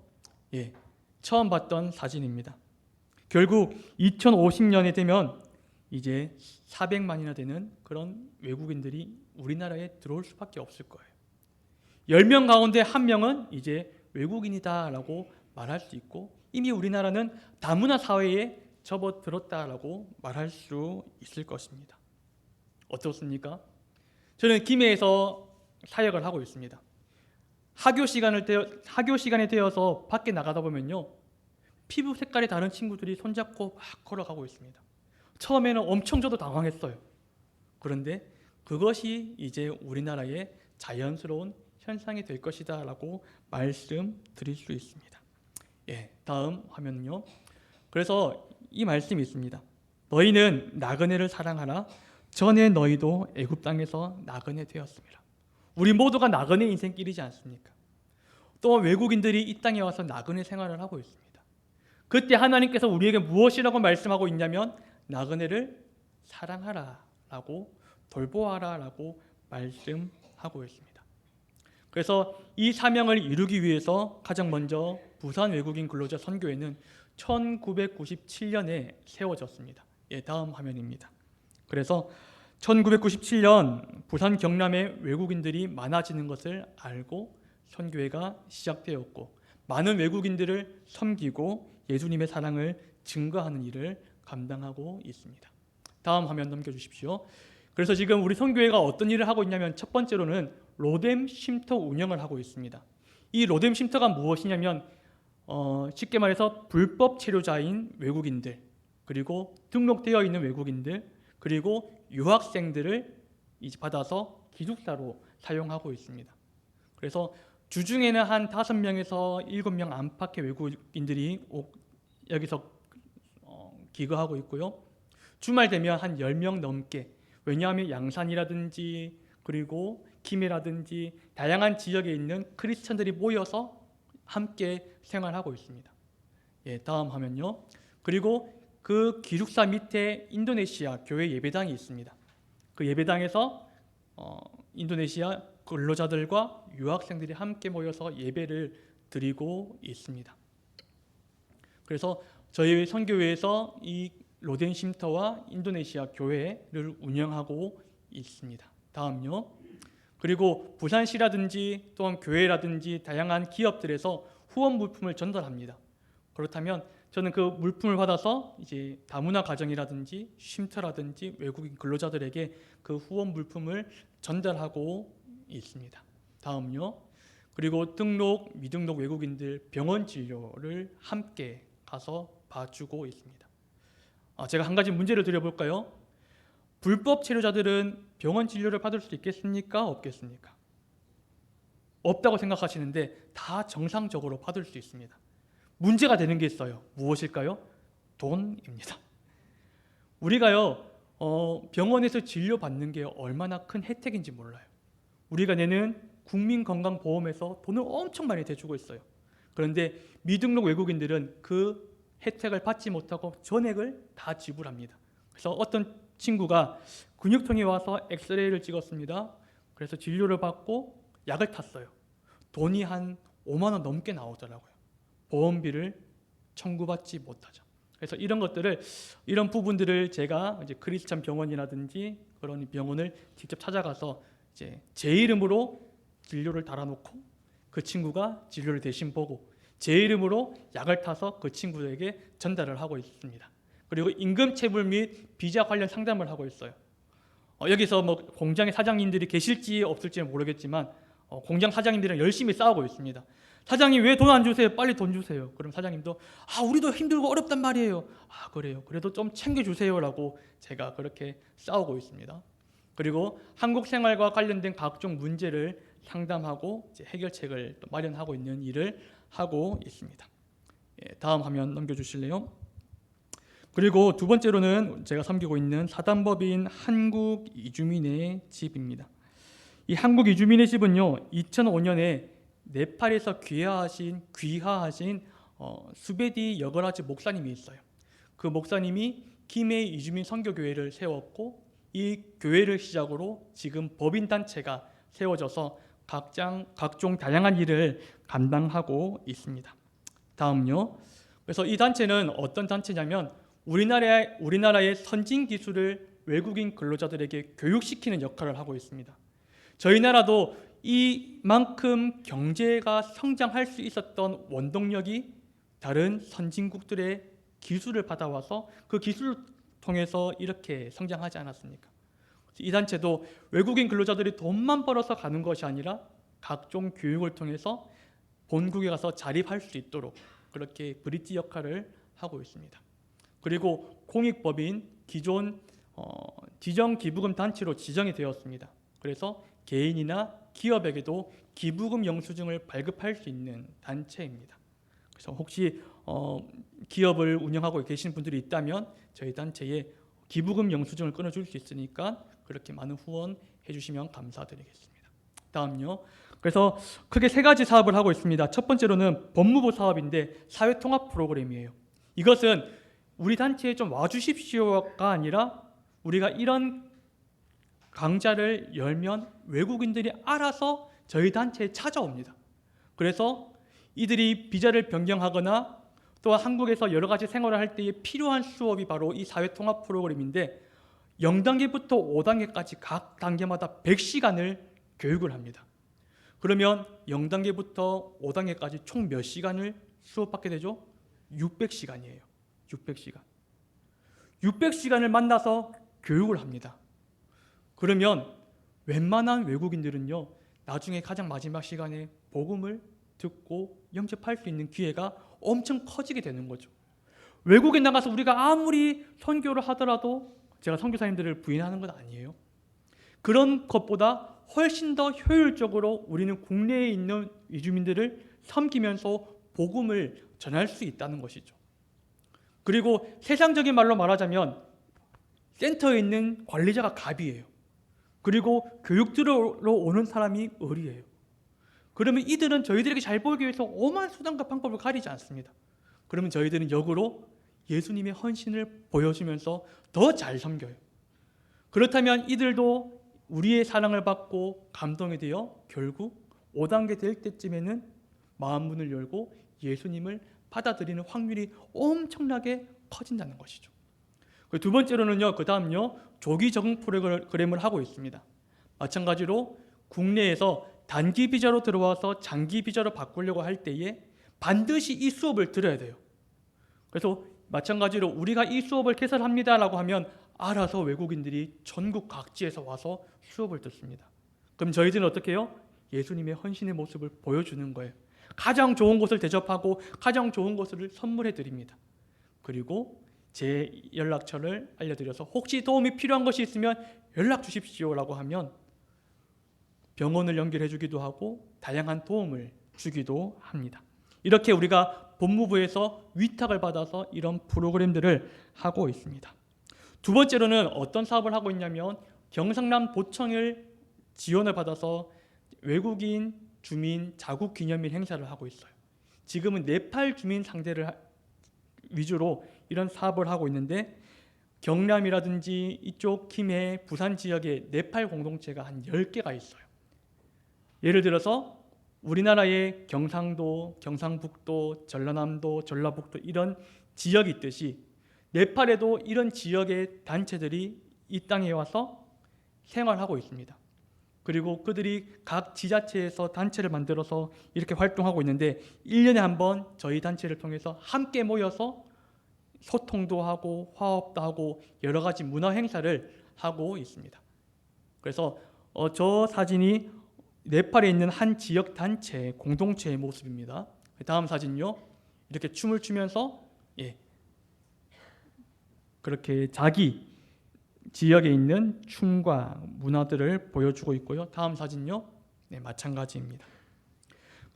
예, 처음 봤던 사진입니다. 결국 2050년이 되면 이제 400만이나 되는 그런 외국인들이 우리나라에 들어올 수밖에 없을 거예요. 10명 가운데 1명은 이제 외국인이다라고 말할 수 있고 이미 우리나라는 다문화 사회에 접어들었다라고 말할 수 있을 것입니다. 어떻습니까? 저는 김해에서 사역을 하고 있습니다. 학교 시간에 되어서 밖에 나가다 보면요, 피부 색깔이 다른 친구들이 손잡고 막 걸어가고 있습니다. 처음에는 엄청 저도 당황했어요. 그런데 그것이 이제 우리나라의 자연스러운 현상이 될 것이다라고 말씀드릴 수 있습니다. 예, 다음 화면은요. 그래서 이 말씀이 있습니다. 너희는 나그네를 사랑하라. 전에 너희도 애굽 땅에서 나그네 되었습니다. 우리 모두가 나그네 인생길이지 않습니까? 또 외국인들이 이 땅에 와서 나그네 생활을 하고 있습니다. 그때 하나님께서 우리에게 무엇이라고 말씀하고 있냐면 나그네를 사랑하라라고 돌보아라라고 말씀하고 있습니다. 그래서 이 사명을 이루기 위해서 가장 먼저 부산 외국인 근로자 선교회는 1997년에 세워졌습니다. 예, 다음 화면입니다. 그래서 1997년 부산 경남에 외국인들이 많아지는 것을 알고 선교회가 시작되었고 많은 외국인들을 섬기고 예수님의 사랑을 증거하는 일을 감당하고 있습니다. 다음 화면 넘겨주십시오. 그래서 지금 우리 선교회가 어떤 일을 하고 있냐면 첫 번째로는 로뎀 쉼터 운영을 하고 있습니다. 이 로뎀 쉼터가 무엇이냐면 쉽게 말해서 불법 체류자인 외국인들, 그리고 등록되어 있는 외국인들, 그리고 유학생들을 이제 받아서 기숙사로 사용하고 있습니다. 그래서 주중에는 한 5명에서 7명 안팎의 외국인들이 여기서 기거하고 있고요. 주말 되면 한 10명 넘게, 왜냐하면 양산이라든지 그리고 김해라든지 다양한 지역에 있는 크리스천들이 모여서 함께 생활하고 있습니다. 예, 다음 화면요. 그리고 그 기숙사 밑에 인도네시아 교회 예배당이 있습니다. 그 예배당에서 인도네시아 근로자들과 유학생들이 함께 모여서 예배를 드리고 있습니다. 그래서 저희 선교회에서 이 로뎀 쉼터와 인도네시아 교회를 운영하고 있습니다. 다음요. 그리고 부산시라든지 또한 교회라든지 다양한 기업들에서 후원 물품을 전달합니다. 그렇다면 저는 그 물품을 받아서 이제 다문화 가정이라든지 쉼터라든지 외국인 근로자들에게 그 후원 물품을 전달하고 있습니다. 다음요. 그리고 등록, 미등록 외국인들 병원 진료를 함께 가서 봐주고 있습니다. 제가 한 가지 문제를 드려볼까요? 불법 체류자들은 병원 진료를 받을 수 있겠습니까? 없겠습니까? 없다고 생각하시는데 다 정상적으로 받을 수 있습니다. 문제가 되는 게 있어요. 무엇일까요? 돈입니다. 우리가요 병원에서 진료받는 게 얼마나 큰 혜택인지 몰라요. 우리가 내는 국민건강보험에서 돈을 엄청 많이 대주고 있어요. 그런데 미등록 외국인들은 그 혜택을 받지 못하고 전액을 다 지불합니다. 그래서 어떤 친구가 근육통이 와서 엑스레이를 찍었습니다. 그래서 진료를 받고 약을 탔어요. 돈이 한 5만 원 넘게 나오더라고요. 보험비를 청구받지 못하죠. 그래서 이런 부분들을 제가 이제 크리스찬 병원이라든지 그런 병원을 직접 찾아가서 이제 제 이름으로 진료를 달아놓고 그 친구가 진료를 대신 보고 제 이름으로 약을 타서 그 친구에게 전달을 하고 있습니다. 그리고 임금체불 및 비자 관련 상담을 하고 있어요. 여기서 뭐 공장의 사장님들이 계실지 없을지는 모르겠지만 공장 사장님들이랑 열심히 싸우고 있습니다. 사장님 왜 돈 안 주세요? 빨리 돈 주세요. 그럼 사장님도 우리도 힘들고 어렵단 말이에요. 그래요. 그래도 좀 챙겨주세요라고 제가 그렇게 싸우고 있습니다. 그리고 한국 생활과 관련된 각종 문제를 상담하고 이제 해결책을 또 마련하고 있는 일을 하고 있습니다. 다음 화면 넘겨주실래요? 그리고 두 번째로는 제가 섬기고 있는 사단법인 한국 이주민의 집입니다. 이 한국 이주민의 집은요 2005년에 네팔에서 귀화하신 수베디 여거라즈 목사님이 있어요. 그 목사님이 김해 이주민 선교교회를 세웠고 이 교회를 시작으로 지금 법인 단체가 세워져서 각종 다양한 일을 감당하고 있습니다. 다음요. 그래서 이 단체는 어떤 단체냐면 우리나라의 선진 기술을 외국인 근로자들에게 교육시키는 역할을 하고 있습니다. 저희 나라도 이만큼 경제가 성장할 수 있었던 원동력이 다른 선진국들의 기술을 받아와서 그 기술을 통해서 이렇게 성장하지 않았습니까? 이 단체도 외국인 근로자들이 돈만 벌어서 가는 것이 아니라 각종 교육을 통해서 본국에 가서 자립할 수 있도록 그렇게 브릿지 역할을 하고 있습니다. 그리고 공익법인 기존 지정기부금 단체로 지정이 되었습니다. 그래서 개인이나 기업에게도 기부금 영수증을 발급할 수 있는 단체입니다. 그래서 혹시 기업을 운영하고 계신 분들이 있다면 저희 단체에 기부금 영수증을 끊어줄 수 있으니까 그렇게 많은 후원해 주시면 감사드리겠습니다. 다음요. 그래서 크게 세 가지 사업을 하고 있습니다. 첫 번째로는 법무부 사업인데 사회통합 프로그램이에요. 이것은 우리 단체에 좀 와주십시오가 아니라 우리가 이런 강좌를 열면 외국인들이 알아서 저희 단체에 찾아옵니다. 그래서 이들이 비자를 변경하거나 또 한국에서 여러 가지 생활을 할 때에 필요한 수업이 바로 이 사회통합 프로그램인데 0단계부터 5단계까지 각 단계마다 100시간을 교육을 합니다. 그러면 0단계부터 5단계까지 총 몇 시간을 수업받게 되죠? 600시간이에요. 600시간. 600시간을 만나서 교육을 합니다. 그러면 웬만한 외국인들은요, 나중에 가장 마지막 시간에 복음을 듣고 영접할 수 있는 기회가 엄청 커지게 되는 거죠. 외국에 나가서 우리가 아무리 선교를 하더라도 제가 선교사님들을 부인하는 건 아니에요. 그런 것보다 훨씬 더 효율적으로 우리는 국내에 있는 이주민들을 섬기면서 복음을 전할 수 있다는 것이죠. 그리고 세상적인 말로 말하자면 센터에 있는 관리자가 갑이에요. 그리고 교육 들으러 오는 사람이 을이에요. 그러면 이들은 저희들에게 잘 보이기 위해서 오만 수단과 방법을 가리지 않습니다. 그러면 저희들은 역으로 예수님의 헌신을 보여주면서 더 잘 섬겨요. 그렇다면 이들도 우리의 사랑을 받고 감동이 되어 결국 5단계 될 때쯤에는 마음 문을 열고 예수님을 받아들이는 확률이 엄청나게 커진다는 것이죠. 두 번째로는요, 그 다음요, 조기 적응 프로그램을 하고 있습니다. 마찬가지로 국내에서 단기 비자로 들어와서 장기 비자로 바꾸려고 할 때에 반드시 이 수업을 들어야 돼요. 그래서 마찬가지로 우리가 이 수업을 개설합니다라고 하면 알아서 외국인들이 전국 각지에서 와서 수업을 듣습니다. 그럼 저희들은 어떻게 해요? 예수님의 헌신의 모습을 보여주는 거예요. 가장 좋은 곳을 대접하고 가장 좋은 곳을 선물해 드립니다. 그리고 제 연락처를 알려드려서 혹시 도움이 필요한 것이 있으면 연락 주십시오라고 하면 병원을 연결해 주기도 하고 다양한 도움을 주기도 합니다. 이렇게 우리가 법무부에서 위탁을 받아서 이런 프로그램들을 하고 있습니다. 두 번째로는 어떤 사업을 하고 있냐면 경상남 도청을 지원을 받아서 외국인 주민 자국 기념일 행사를 하고 있어요. 지금은 네팔 주민 상대를 위주로 이런 사업을 하고 있는데 경남이라든지 이쪽 김해, 부산 지역에 네팔 공동체가 한 10개가 있어요. 예를 들어서 우리나라의 경상도, 경상북도, 전라남도, 전라북도 이런 지역이 있듯이 네팔에도 이런 지역의 단체들이 이 땅에 와서 생활하고 있습니다. 그리고 그들이 각 지자체에서 단체를 만들어서 이렇게 활동하고 있는데 1년에 한 번 저희 단체를 통해서 함께 모여서 소통도 하고 화합도 하고 여러 가지 문화 행사를 하고 있습니다. 그래서 저 사진이 네팔에 있는 한 지역 단체 공동체의 모습입니다. 다음 사진요. 이렇게 춤을 추면서 그렇게 자기 지역에 있는 춤과 문화들을 보여주고 있고요. 다음 사진요. 네, 마찬가지입니다.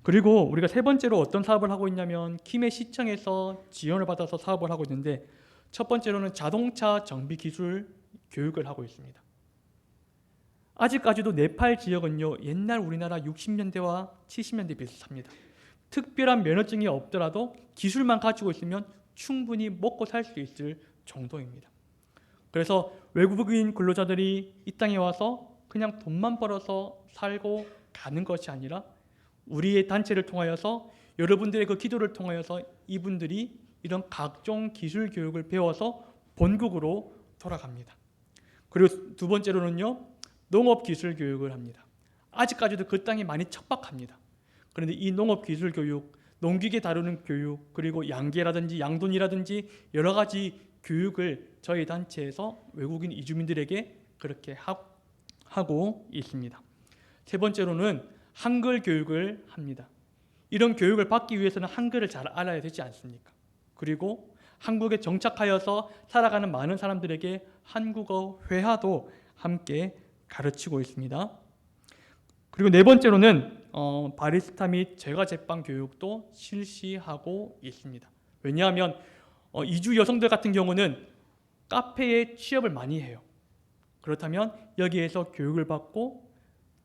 그리고 우리가 세 번째로 어떤 사업을 하고 있냐면 김해 시청에서 지원을 받아서 사업을 하고 있는데 첫 번째로는 자동차 정비 기술 교육을 하고 있습니다. 아직까지도 네팔 지역은요, 옛날 우리나라 60년대와 70년대 비슷합니다. 특별한 면허증이 없더라도 기술만 가지고 있으면 충분히 먹고 살 수 있을 정도입니다. 그래서 외국인 근로자들이 이 땅에 와서 그냥 돈만 벌어서 살고 가는 것이 아니라 우리의 단체를 통하여서 여러분들의 그 기도를 통하여서 이분들이 이런 각종 기술 교육을 배워서 본국으로 돌아갑니다. 그리고 두 번째로는요, 농업 기술 교육을 합니다. 아직까지도 그 땅이 많이 척박합니다. 그런데 이 농업 기술 교육, 농기계 다루는 교육, 그리고 양계라든지 양돈이라든지 여러 가지 교육을 저희 단체에서 외국인 이주민들에게 그렇게 하고 있습니다. 세 번째로는 한글 교육을 합니다. 이런 교육을 받기 위해서는 한글을 잘 알아야 되지 않습니까? 그리고 한국에 정착하여서 살아가는 많은 사람들에게 한국어 회화도 함께 가르치고 있습니다. 그리고 네 번째로는 바리스타 및 제과 제빵 교육도 실시하고 있습니다. 왜냐하면 이주 여성들 같은 경우는 카페에 취업을 많이 해요. 그렇다면 여기에서 교육을 받고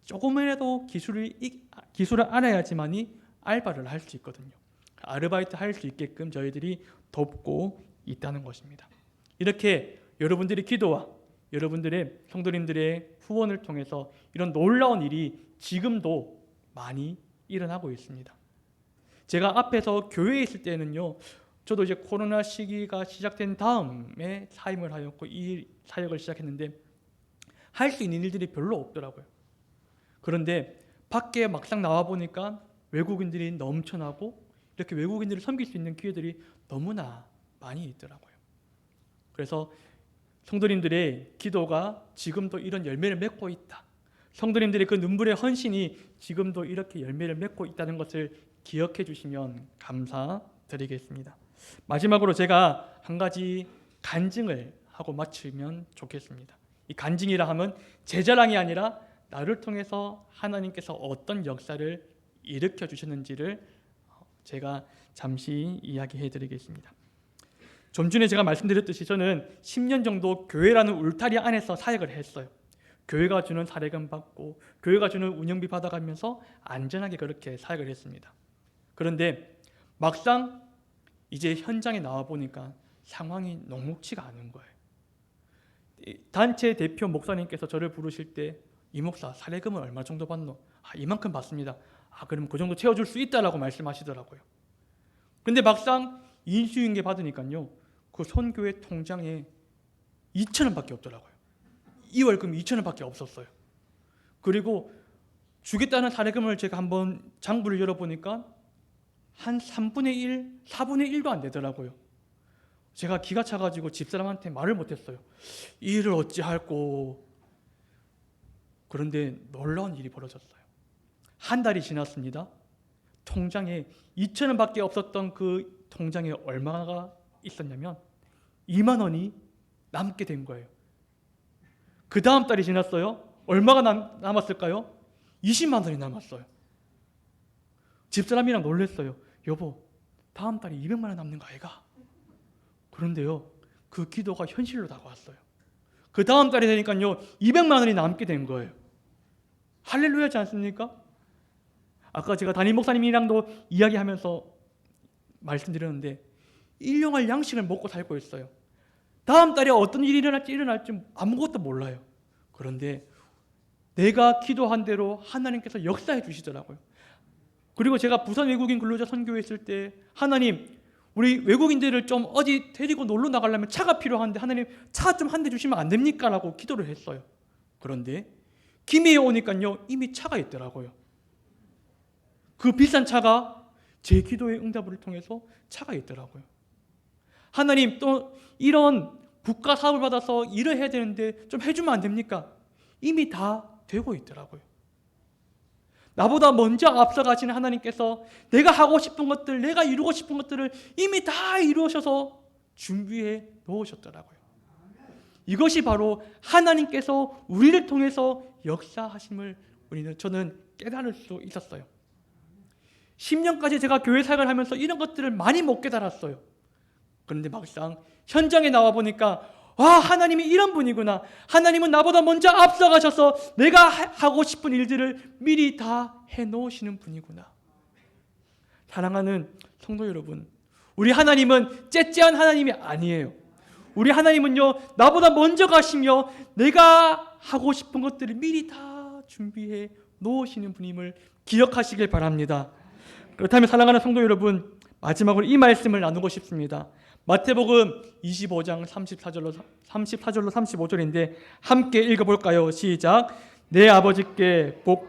조금이라도 기술을 알아야지만이 알바를 할 수 있거든요. 아르바이트 할 수 있게끔 저희들이 돕고 있다는 것입니다. 이렇게 여러분들의 기도와 여러분들의 성도님들의 후원을 통해서 이런 놀라운 일이 지금도 많이 일어나고 있습니다. 제가 앞에서 교회에 있을 때는요, 저도 이제 코로나 시기가 시작된 다음에 사임을 하였고 이 사역을 시작했는데 할 수 있는 일들이 별로 없더라고요. 그런데 밖에 막상 나와 보니까 외국인들이 넘쳐나고 이렇게 외국인들을 섬길 수 있는 기회들이 너무나 많이 있더라고요. 그래서 성도님들의 기도가 지금도 이런 열매를 맺고 있다. 성도님들의 그 눈물의 헌신이 지금도 이렇게 열매를 맺고 있다는 것을 기억해 주시면 감사드리겠습니다. 마지막으로 제가 한 가지 간증을 하고 마치면 좋겠습니다. 이 간증이라 하면 제 자랑이 아니라 나를 통해서 하나님께서 어떤 역사를 일으켜 주셨는지를 제가 잠시 이야기해 드리겠습니다. 좀 전에 제가 말씀드렸듯이 저는 10년 정도 교회라는 울타리 안에서 사역을 했어요. 교회가 주는 사례금 받고 교회가 주는 운영비 받아가면서 안전하게 그렇게 사역을 했습니다. 그런데 막상 이제 현장에 나와 보니까 상황이 녹록치가 않은 거예요. 단체 대표 목사님께서 저를 부르실 때 이 목사 사례금은 얼마 정도 받노? 이만큼 받습니다. 그럼 그 정도 채워줄 수 있다라고 말씀하시더라고요. 근데 막상 인수인계 받으니까요, 그 선교회 통장에 2,000원밖에 없더라고요. 이 월급이 2,000원밖에 없었어요. 그리고 주겠다는 사례금을 제가 한번 장부를 열어보니까 한 3분의 1, 4분의 1도 안 되더라고요. 제가 기가 차가지고 집사람한테 말을 못했어요. 이 일을 어찌할꼬. 그런데 놀라운 일이 벌어졌어요. 한 달이 지났습니다. 통장에 2,000원밖에 없었던 그 통장에 얼마가 있었냐면 2만 원이 남게 된 거예요. 그 다음 달이 지났어요. 얼마가 남았을까요? 20만 원이 남았어요. 집사람이랑 놀랬어요. 여보, 다음 달에 200만 원 남는 거 아이가? 그런데요, 그 기도가 현실로 다가왔어요. 그 다음 달이 되니까요, 200만 원이 남게 된 거예요. 할렐루야지 않습니까? 아까 제가 담임 목사님이랑도 이야기하면서 말씀드렸는데 일용할 양식을 먹고 살고 있어요. 다음 달에 어떤 일이 일어날지 아무것도 몰라요. 그런데 내가 기도한 대로 하나님께서 역사해 주시더라고요. 그리고 제가 부산 외국인 근로자 선교회 있을 때 하나님, 우리 외국인들을 좀 어디 데리고 놀러 나가려면 차가 필요한데 하나님 차 좀 한 대 주시면 안 됩니까? 라고 기도를 했어요. 그런데 김해에 오니까요, 이미 차가 있더라고요. 그 비싼 차가 제 기도의 응답을 통해서 차가 있더라고요. 하나님, 또 이런 국가 사업을 받아서 일을 해야 되는데 좀 해주면 안 됩니까? 이미 다 되고 있더라고요. 나보다 먼저 앞서가시는 하나님께서 내가 하고 싶은 것들, 내가 이루고 싶은 것들을 이미 다 이루셔서 준비해 놓으셨더라고요. 이것이 바로 하나님께서 우리를 통해서 역사하심을 저는 깨달을 수 있었어요. 10년까지 제가 교회 사역을 하면서 이런 것들을 많이 못 깨달았어요. 그런데 막상 현장에 나와 보니까 하나님이 이런 분이구나. 하나님은 나보다 먼저 앞서가셔서 내가 하고 싶은 일들을 미리 다 해놓으시는 분이구나. 사랑하는 성도 여러분, 우리 하나님은 째째한 하나님이 아니에요. 우리 하나님은요, 나보다 먼저 가시며 내가 하고 싶은 것들을 미리 다 준비해 놓으시는 분임을 기억하시길 바랍니다. 그렇다면 사랑하는 성도 여러분, 마지막으로 이 말씀을 나누고 싶습니다. 마태복음 25장 34절로 35절인데 함께 읽어볼까요? 시작. 내 아버지께 복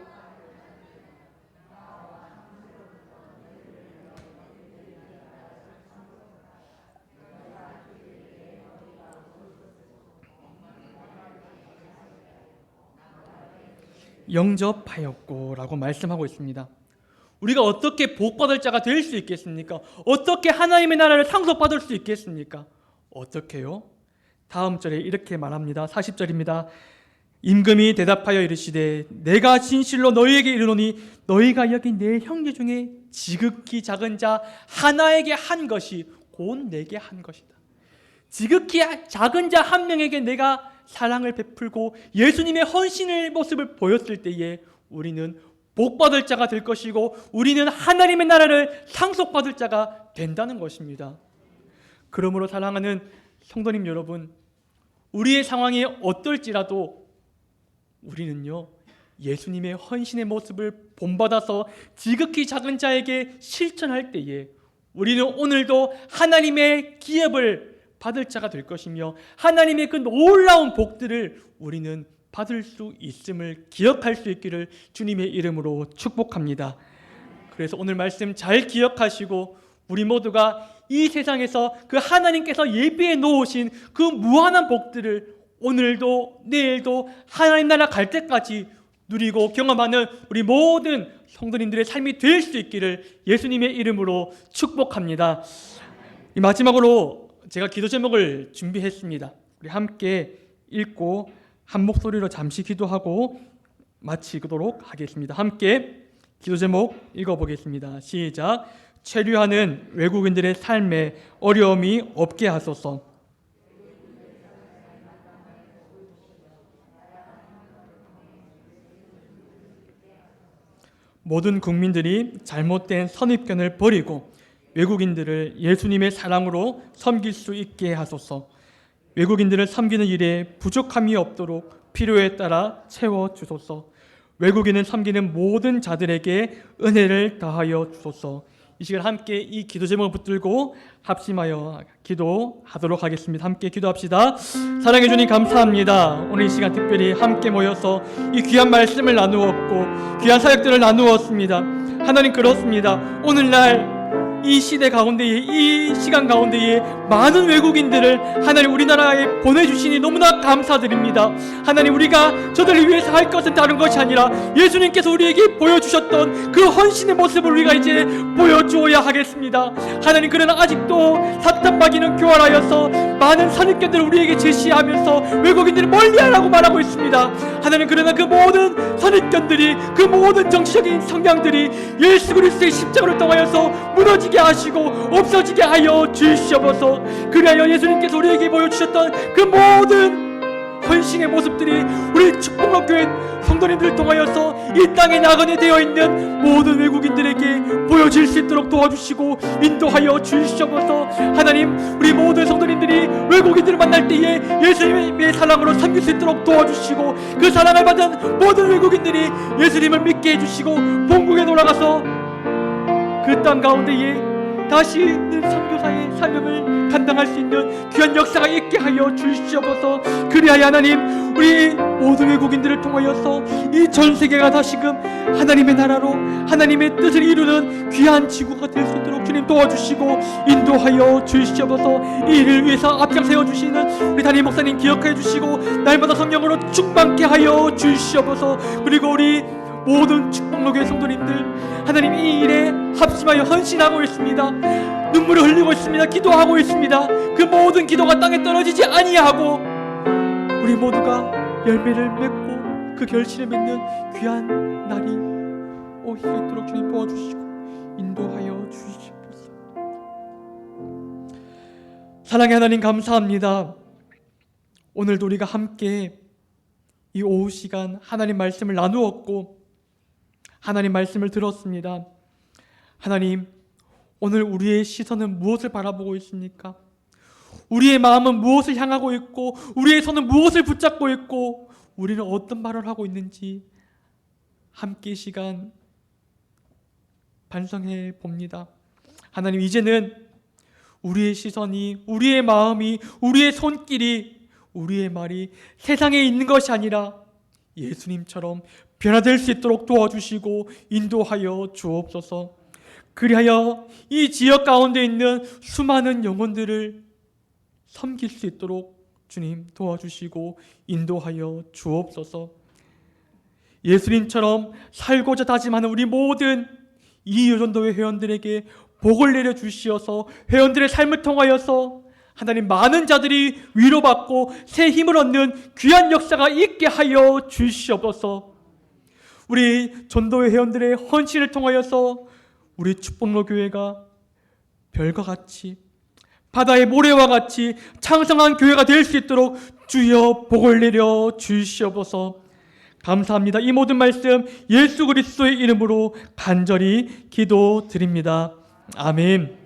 영접하였고라고 말씀하고 있습니다. 우리가 어떻게 복받을 자가 될 수 있겠습니까? 어떻게 하나님의 나라를 상속받을 수 있겠습니까? 어떻게요? 다음 절에 이렇게 말합니다. 40절입니다. 임금이 대답하여 이르시되 내가 진실로 너희에게 이르노니 너희가 여기 내 형제 중에 지극히 작은 자 하나에게 한 것이 곧 내게 한 것이다. 지극히 작은 자 한 명에게 내가 사랑을 베풀고 예수님의 헌신의 모습을 보였을 때에 우리는 복받을 자가 될 것이고 우리는 하나님의 나라를 상속받을 자가 된다는 것입니다. 그러므로 사랑하는 성도님 여러분, 우리의 상황이 어떨지라도 우리는요, 예수님의 헌신의 모습을 본받아서 지극히 작은 자에게 실천할 때에 우리는 오늘도 하나님의 기업을 받을 자가 될 것이며 하나님의 그 놀라운 복들을 우리는 받을 수 있음을 기억할 수 있기를 주님의 이름으로 축복합니다. 그래서 오늘 말씀 잘 기억하시고 우리 모두가 이 세상에서 그 하나님께서 예비해 놓으신 그 무한한 복들을 오늘도 내일도 하나님 나라 갈 때까지 누리고 경험하는 우리 모든 성도님들의 삶이 될 수 있기를 예수님의 이름으로 축복합니다. 이 마지막으로 제가 기도 제목을 준비했습니다. 우리 함께 읽고 한 목소리로 잠시 기도하고 마치도록 하겠습니다. 함께 기도 제목 읽어보겠습니다. 시작. 체류하는 외국인들의 삶에 어려움이 없게 하소서. 모든 국민들이 잘못된 선입견을 버리고 외국인들을 예수님의 사랑으로 섬길 수 있게 하소서. 외국인들을 섬기는 일에 부족함이 없도록 필요에 따라 채워주소서. 외국인을 섬기는 모든 자들에게 은혜를 다하여 주소서. 이 시간 함께 이 기도 제목을 붙들고 합심하여 기도하도록 하겠습니다. 함께 기도합시다. 사랑해 주님 감사합니다. 오늘 이 시간 특별히 함께 모여서 이 귀한 말씀을 나누었고 귀한 사역들을 나누었습니다. 하나님 그렇습니다. 오늘날 이 시대 가운데에 이 시간 가운데에 많은 외국인들을 하나님 우리나라에 보내주시니 너무나 감사드립니다. 하나님 우리가 저들을 위해서 할 것은 다른 것이 아니라 예수님께서 우리에게 보여주셨던 그 헌신의 모습을 우리가 이제 보여주어야 하겠습니다. 하나님 그러나 아직도 사탄 마귀는 교활하여서 많은 선입견들을 우리에게 제시하면서 외국인들을 멀리하라고 말하고 있습니다. 하나님 그러나 그 모든 선입견들이 그 모든 정치적인 성향들이 예수 그리스도의 십자가를 통하여서 무너지게 하시고 없어지게 하여 주시옵소서. 그리하여 예수님께서 우리에게 보여주셨던 그 모든 헌신의 모습들이 우리 축복학교회 성도님들을 통하여서 이 땅에 나그네 되어 있는 모든 외국인들에게 보여질 수 있도록 도와주시고 인도하여 주시옵소서. 하나님 우리 모든 성도님들이 외국인들을 만날 때에 예수님의 사랑으로 섬길 수 있도록 도와주시고 그 사랑을 받은 모든 외국인들이 예수님을 믿게 해주시고 본국에 돌아가서 그 땅 가운데에 다시 있는 선교사의 사명을 감당할 수 있는 귀한 역사가 있게 하여 주시옵소서. 그리하여 하나님 우리 모든 외국인들을 통하여서 이 전 세계가 다시금 하나님의 나라로 하나님의 뜻을 이루는 귀한 지구가 될 수 있도록 주님 도와주시고 인도하여 주시옵소서. 이 일을 위해서 앞장세워 주시는 우리 담임 목사님 기억해 주시고 날마다 성령으로 충만케 하여 주시옵소서. 그리고 우리 모든 축복로교회 성도님들 하나님 이 일에 합심하여 헌신하고 있습니다. 눈물을 흘리고 있습니다. 기도하고 있습니다. 그 모든 기도가 땅에 떨어지지 아니하고 우리 모두가 열매를 맺고 그 결실을 맺는 귀한 날이 오실 수 있도록 주님 도와주시고 인도하여 주시옵소서. 사랑의 하나님 감사합니다. 오늘도 우리가 함께 이 오후 시간 하나님 말씀을 나누었고 하나님 말씀을 들었습니다. 하나님 오늘 우리의 시선은 무엇을 바라보고 있습니까? 우리의 마음은 무엇을 향하고 있고 우리의 손은 무엇을 붙잡고 있고 우리는 어떤 말을 하고 있는지 함께 시간 반성해 봅니다. 하나님, 이제는 우리의 시선이, 우리의 마음이, 우리의 손길이, 우리의 말이 세상에 있는 것이 아니라 예수님처럼 변화될 수 있도록 도와주시고 인도하여 주옵소서. 그리하여 이 지역 가운데 있는 수많은 영혼들을 섬길 수 있도록 주님 도와주시고 인도하여 주옵소서. 예수님처럼 살고자 다짐하는 우리 모든 이유전도회 회원들에게 복을 내려 주시어서 회원들의 삶을 통하여서 하나님 많은 자들이 위로받고 새 힘을 얻는 귀한 역사가 있게 하여 주시옵소서. 우리 전도회 회원들의 헌신을 통하여서 우리 축복로 교회가 별과 같이 바다의 모래와 같이 창성한 교회가 될 수 있도록 주여 복을 내려 주시옵소서. 감사합니다. 이 모든 말씀 예수 그리스도의 이름으로 간절히 기도드립니다. 아멘.